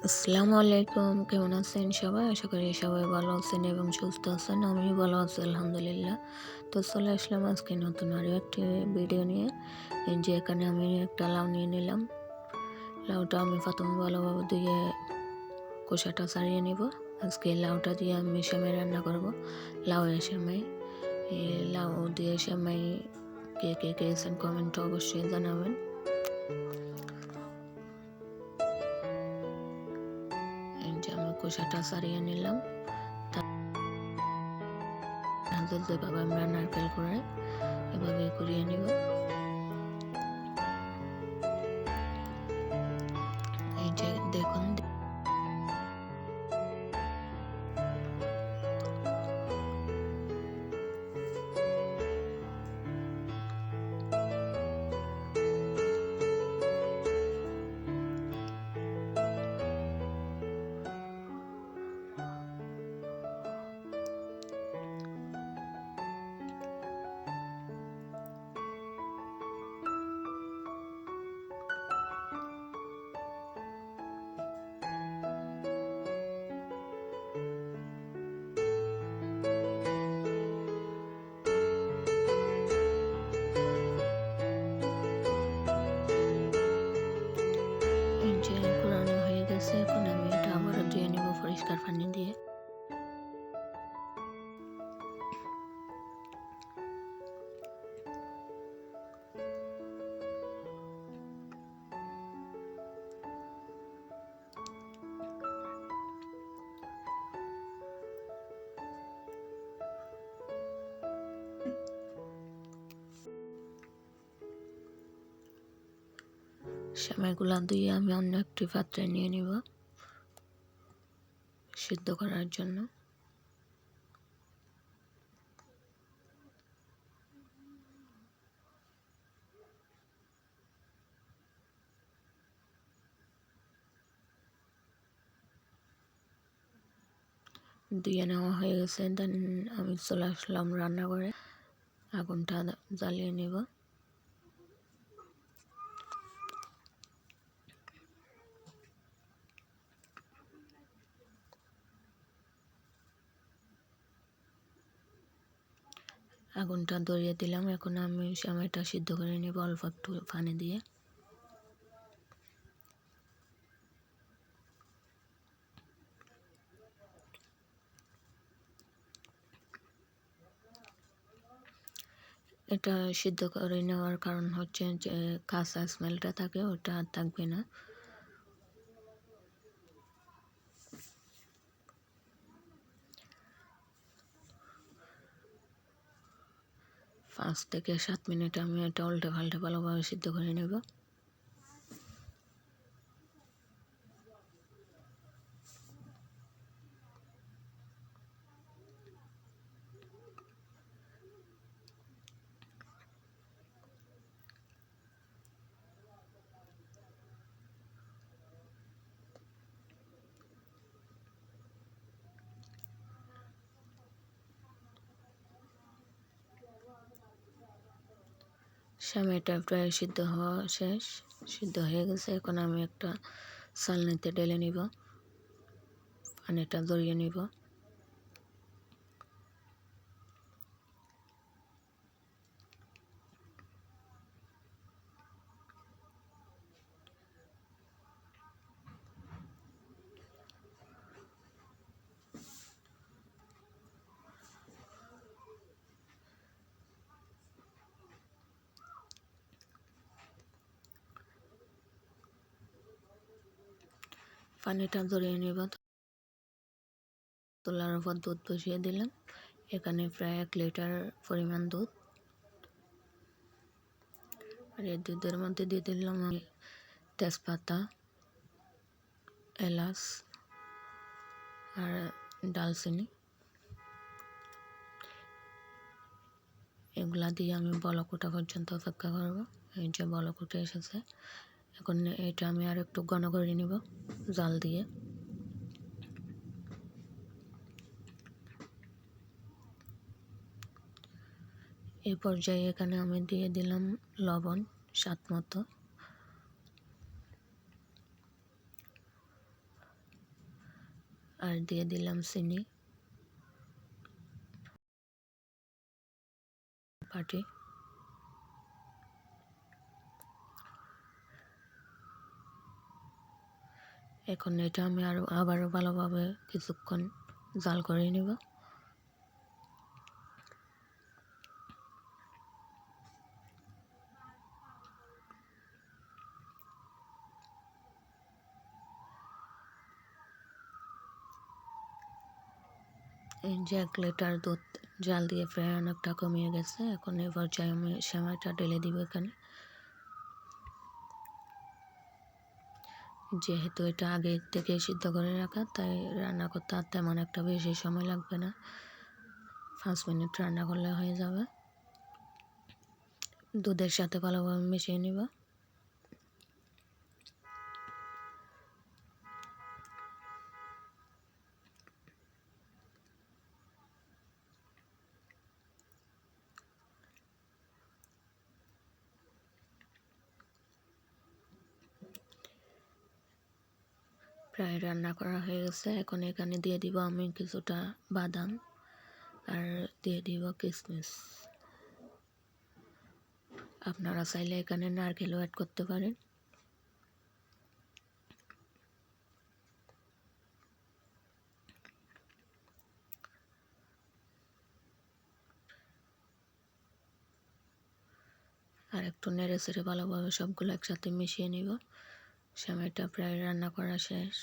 আসসালামু আলাইকুম। কেমন আছেন সবাই? আশা করি সবাই ভালো আছেন এবং সুস্থ আছেন। আমিও ভালো আছি আলহামদুলিল্লাহ। তো চলে আসলাম আজকে নতুন আরও একটি ভিডিও নিয়ে। এই যে এখানে আমি একটা লাউ নিয়ে নিলাম। লাউটা আমি প্রথমে ভালোভাবে ধুয়ে খোসাটা ছাড়িয়ে নিব। আজকে লাউটা দিয়ে আমি সেমাই রান্না করব। লাউয়ের সেমাই। এই লাউ দিয়ে সেমাই কে কে খেয়েছেন কমেন্টে অবশ্যই জানাবেন। এই যে আমি খোসাটা ছাড়িয়ে নিলাম। যেভাবে আমরা নারকেল কুড়াই এভাবে কুড়িয়ে নিব। এই যে দেখুন এই যে কুড়ানো হয়ে গেছে। এখন আমি এটা আবারও ধুয়ে নিব পরিষ্কার পানি দিয়ে। সেমাইগুলা ধুয়ে আমি অন্য একটি পাত্রে নিয়ে নিব সিদ্ধ করার জন্য। ধুয়ে নেওয়া হয়ে গেছে। দেন আমি চলে আসলাম রান্নাঘরে। আগুনটা জ্বালিয়ে নিব। আগুনটা ধরিয়ে দিলাম। এখন আমি সেমাইটা সিদ্ধ করে নিব অল্প একটু পানি দিয়ে। এটা সিদ্ধ করে নেওয়ার কারণ হচ্ছে যে কাঁচা স্মেলটা থাকে ওটা আর থাকবে না। 5 থেকে 7 মিনিট আমি এটা উল্টে পাল্টে ভালোভাবে সিদ্ধ করে নেব। সেমাইটা প্রায় সিদ্ধ হওয়া শেষ। সিদ্ধ হয়ে গেছে। এখন আমি একটা চালনিতে ঢেলে নিব, পানিটা ঝরিয়ে নিব। পানিটা ঝরিয়ে নিব। তোলার উপর দুধ বসিয়ে দিলাম। এখানে প্রায় 1 লিটার পরিমাণ দুধ। আর এই দুধের মধ্যে দিয়ে দিলাম আমি তেজপাতা, এলাচ আর ডালচিনি। এগুলা দিয়ে আমি বলক ওঠা পর্যন্ত অপেক্ষা করব। এই যে বলক উঠে এসেছে। এখন এটা আমি আর একটু ঘন করে নিব জাল দিয়ে। এই পর্যায়ে এখানে আমি দিয়ে দিলাম লবণ স্বাদ মতো। আর দিয়ে দিলাম চিনি পাটি। এখন এটা আমি আবারও ভালোভাবে কিছুক্ষণ জাল করে নিব। এই যে 1 লিটার দুধ জাল দিয়ে প্রায় অনেকটা কমিয়ে গেছে। এখন এই পর্যায়ে আমি সেমাইটা ঢেলে দিব এখানে। যেহেতু এটা আগে থেকে সিদ্ধ করে রাখা, তাই রান্না করতে আর তেমন একটা বেশি সময় লাগবে না, 5 মিনিট রান্না করলে হয়ে যাবে। দুধের সাথে ভালোভাবে মিশিয়ে নিব। প্রায় রান্না করা হয়ে গেছে। এখন এখানে দিয়ে দিব আমি কিছুটা বাদাম আর দিয়ে দিব কিশমিশ। আপনারা চাইলে এখানে নারকেলও অ্যাড করতে পারেন। আর একটু নেড়ে চেড়ে ভালোভাবে সবগুলো একসাথে মিশিয়ে নিব। সেমাইটা প্রায় রান্না করা শেষ।